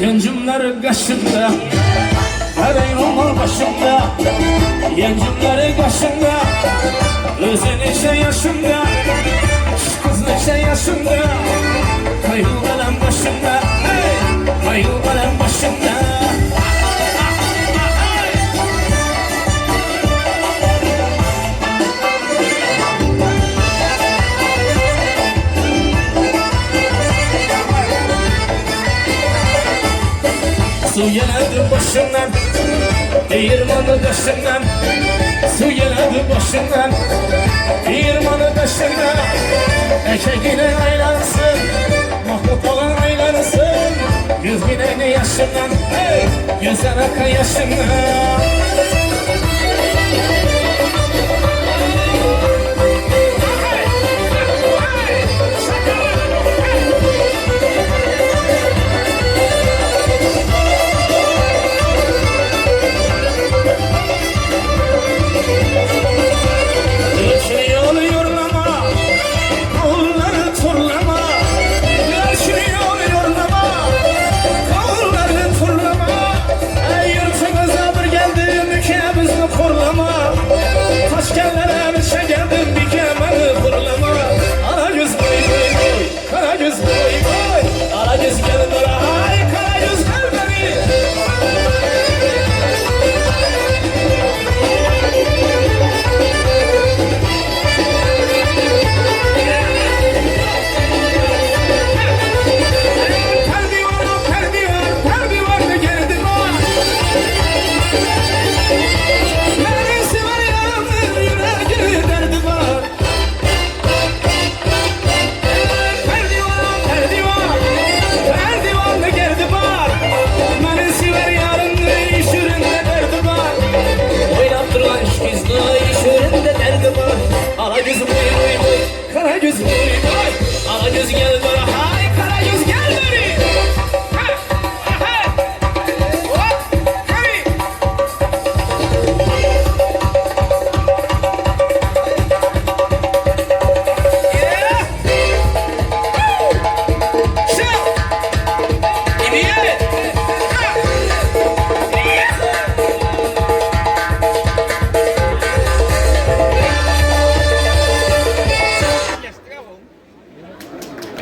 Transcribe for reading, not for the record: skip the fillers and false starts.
Gencimler kaşında, her yollar başımda. Gencimler kaşında, özü neşe yaşımda. Kız neşe yaşımda, kaygılarım başımda. Kaygılarım başımda. Su geldi başımdan, değirmanı taşından. Su geldi başımdan, değirmanı taşından. Eşeğine aylansın, Mahmut olan aylansın. 100 bineni yaşından, yüzden akın yaşından. Ala gözüm boy boy boy, kara gözüm boy boy. Ala göz gel